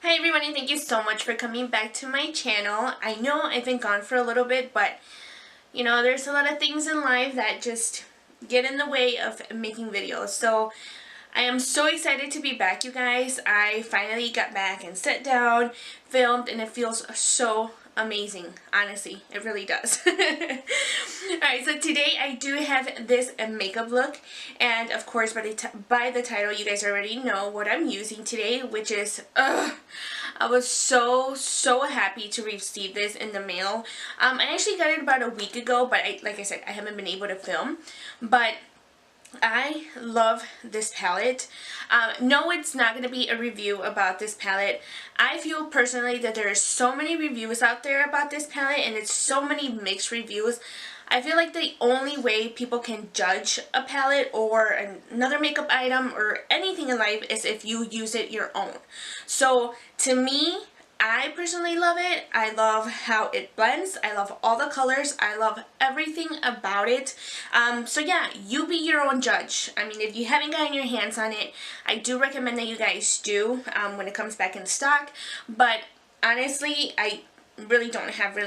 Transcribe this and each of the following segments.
Hi everyone, and thank you so much for coming back to my channel. I know I've been gone for a little bit, but there's a lot of things in life that just get in the way of making videos. So I am so excited to be back, you guys. I finally got back and sat down, filmed, and it feels so amazing. Honestly, it really does. Alright, so today I do have this makeup look, and of course by the title you guys already know what I'm using today, which is, I was so happy to receive this in the mail. I actually got it about a week ago, but like I said, I haven't been able to film, but I love this palette. No, it's not going to be a review about this palette. I feel personally that there are so many reviews out there about this palette, and it's so many mixed reviews. I feel like the only way people can judge a palette or another makeup item or anything in life is if you use it your own. So to me, I personally love it. I love how it blends. I love all the colors. I love everything about it. So yeah, you be your own judge. I mean, if you haven't gotten your hands on it, I do recommend that you guys do when it comes back in stock. But honestly, I really don't have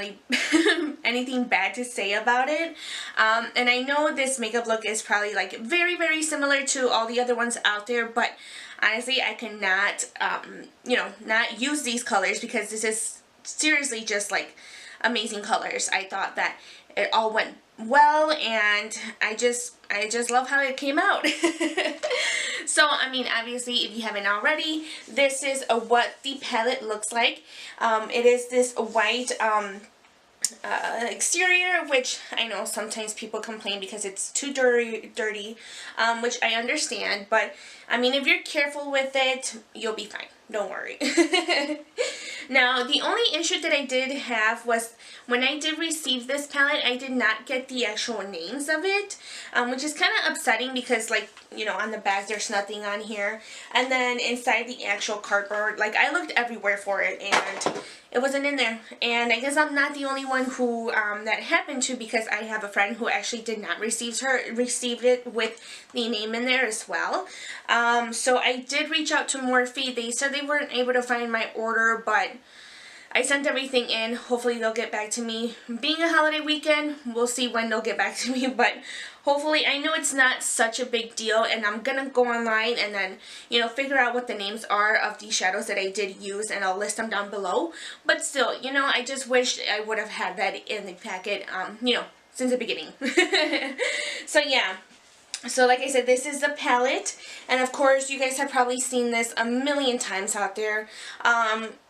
anything bad to say about it. And I know this makeup look is probably like very similar to all the other ones out there, but honestly I cannot not use these colors because this is seriously just like amazing colors. I thought that it all went well, and I just love how it came out. So I mean, obviously if you haven't already, this is what the palette looks like. It is this white exterior, which I know sometimes people complain because it's too dirty, which I understand, but I mean, if you're careful with it, you'll be fine. Don't worry. Now, the only issue that I did have was when I did receive this palette, I did not get the actual names of it, which is kind of upsetting because, like, on the back there's nothing on here, and then inside the actual cardboard, like, I looked everywhere for it and it wasn't in there. And I guess I'm not the only one who that happened to, because I have a friend who actually did not received it with the name in there as well. So I did reach out to Morphe. They said they weren't able to find my order, but I sent everything in. Hopefully they'll get back to me. Being a holiday weekend, we'll see when they'll get back to me, but hopefully. I know it's not such a big deal, and I'm gonna go online and then figure out what the names are of the shadows that I did use, and I'll list them down below. But still, I just wish I would have had that in the packet since the beginning. So yeah. So like I said, this is the palette, and of course you guys have probably seen this a million times out there.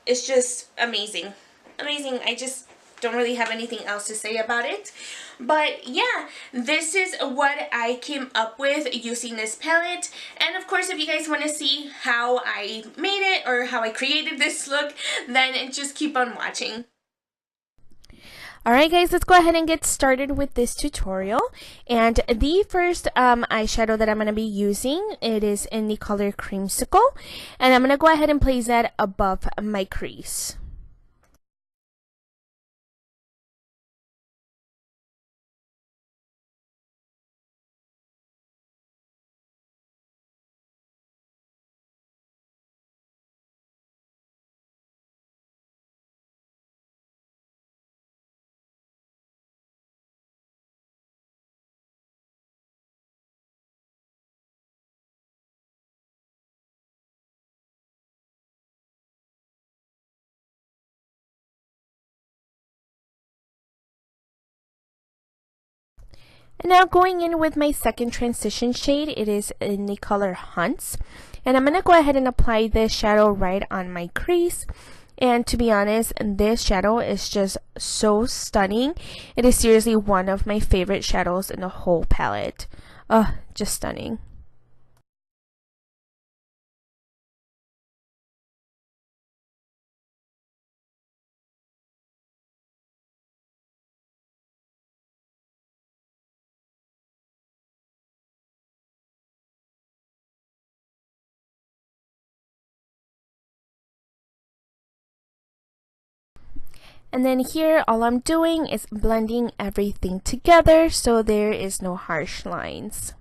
It's just amazing. Amazing. I just don't really have anything else to say about it. But yeah, this is what I came up with using this palette. And of course, if you guys want to see how I made it or how I created this look, then just keep on watching. Alright guys, let's go ahead and get started with this tutorial. And the first eyeshadow that I'm going to be using, it is in the color Creamsicle. And I'm going to go ahead and place that above my crease. And now going in with my second transition shade, it is in the color Hunts. And I'm going to go ahead and apply this shadow right on my crease. And to be honest, this shadow is just so stunning. It is seriously one of my favorite shadows in the whole palette. Just stunning. And then here, all I'm doing is blending everything together so there is no harsh lines.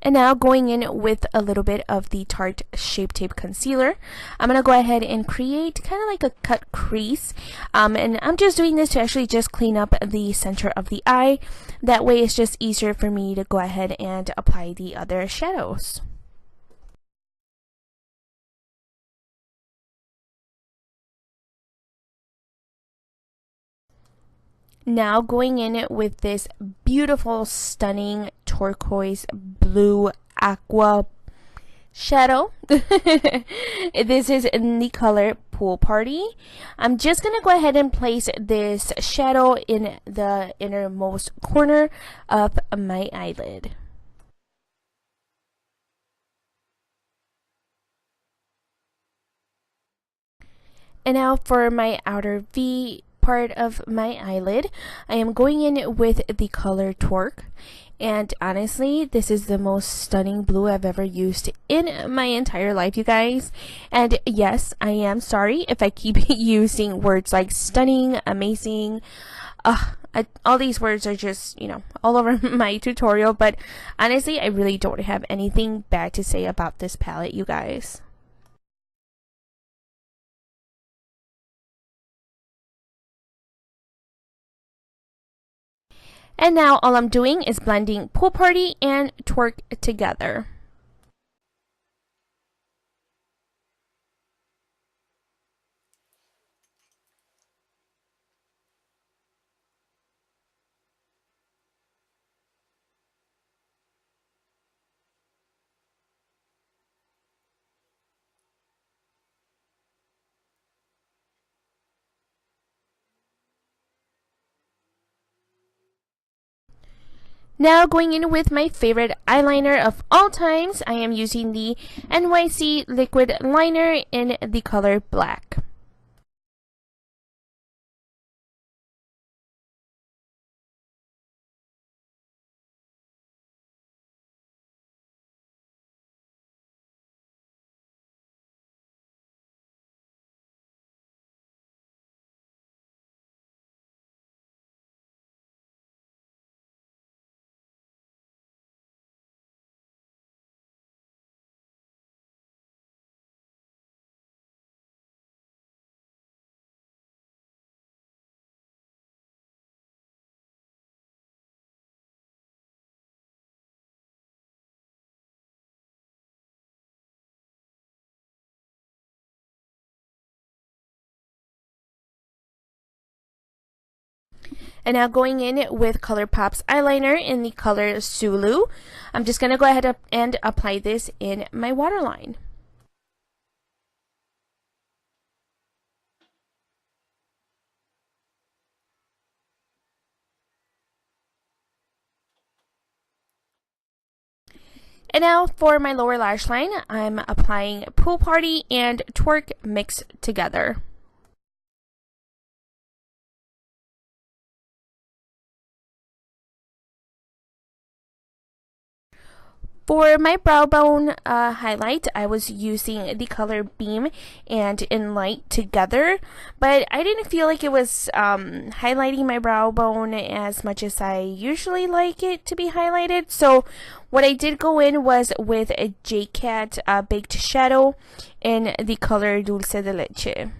And now going in with a little bit of the Tarte Shape Tape Concealer, I'm going to go ahead and create kind of like a cut crease. And I'm just doing this to actually just clean up the center of the eye. That way it's just easier for me to go ahead and apply the other shadows. Now going in with this beautiful, stunning turquoise blue aqua shadow. This is in the color Pool Party. I'm just going to go ahead and place this shadow in the innermost corner of my eyelid. And now for my outer V part of my eyelid, I am going in with the color Twerk. And honestly, this is the most stunning blue I've ever used in my entire life, you guys. And yes, I am sorry if I keep using words like stunning, amazing. All these words are just, all over my tutorial. But honestly, I really don't have anything bad to say about this palette, you guys. And now all I'm doing is blending Pool Party and Twerk together. Now going in with my favorite eyeliner of all times, I am using the NYC Liquid Liner in the color Black. And now going in with ColourPop's eyeliner in the color Sulu, I'm just going to go ahead and apply this in my waterline. And now for my lower lash line, I'm applying Pool Party and Twerk mixed together. For my brow bone highlight, I was using the color Beam and In Light together, but I didn't feel like it was highlighting my brow bone as much as I usually like it to be highlighted. So what I did go in was with a J-Cat baked shadow in the color Dulce de Leche.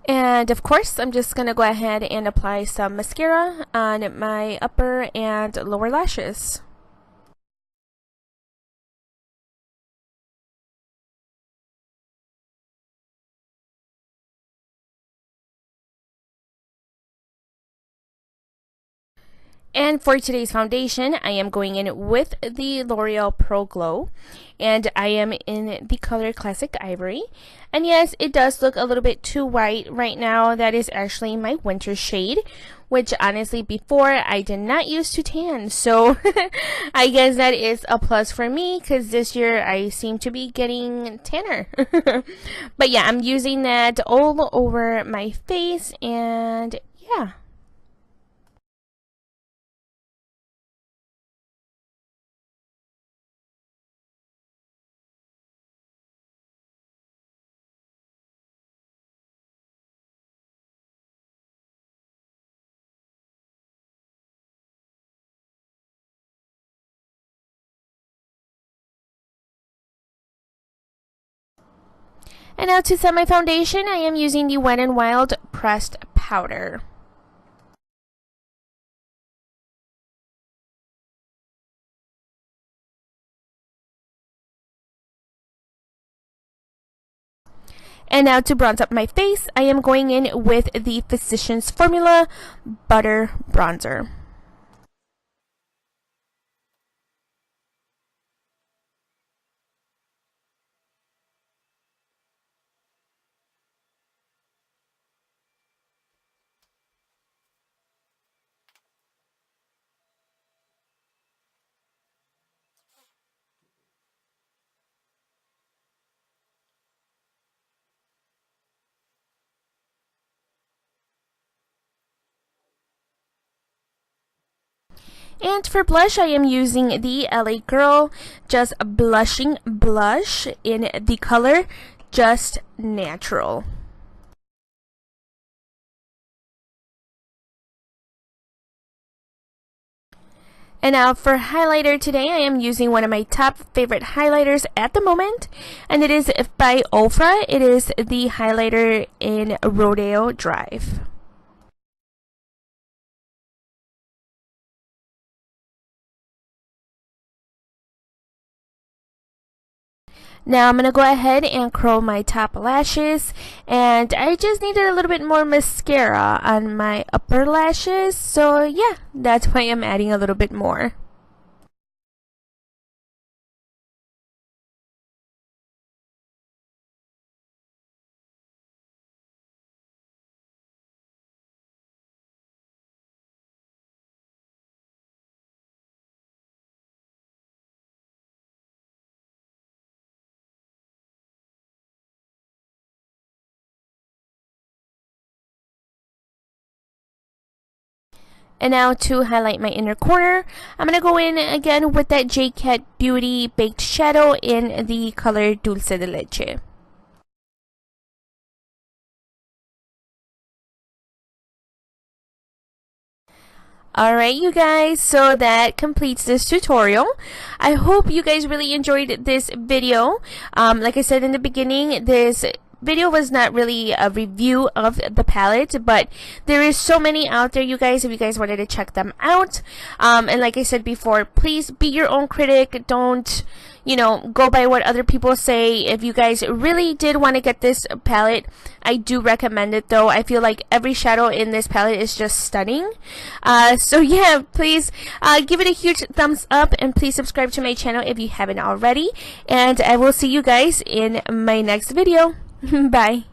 And of course, I'm just going to go ahead and apply some mascara on my upper and lower lashes. And for today's foundation, I am going in with the L'Oreal Pro Glow, and I am in the color Classic Ivory. And yes, it does look a little bit too white right now. That is actually my winter shade, which honestly before I did not use to tan. So I guess that is a plus for me because this year I seem to be getting tanner. But yeah, I'm using that all over my face, and yeah. And now to set my foundation, I am using the Wet n Wild pressed powder. And now to bronze up my face, I am going in with the Physicians Formula Butter Bronzer. And for blush, I am using the LA Girl Just Blushing Blush in the color Just Natural. And now for highlighter today, I am using one of my top favorite highlighters at the moment, and it is by Ofra. It is the highlighter in Rodeo Drive. Now I'm going to go ahead and curl my top lashes, and I just needed a little bit more mascara on my upper lashes, so yeah, that's why I'm adding a little bit more. And now to highlight my inner corner, I'm going to go in again with that Jaclyn Beauty Baked Shadow in the color Dulce de Leche. Alright you guys, so that completes this tutorial. I hope you guys really enjoyed this video. Like I said in the beginning, this video was not really a review of the palette, but there is so many out there, you guys, if you guys wanted to check them out. And like I said before, please be your own critic. Don't, you know, go by what other people say. If you guys really did want to get this palette, I do recommend it though. I feel like every shadow in this palette is just stunning. So yeah, please give it a huge thumbs up, and please subscribe to my channel if you haven't already. And I will see you guys in my next video. Bye.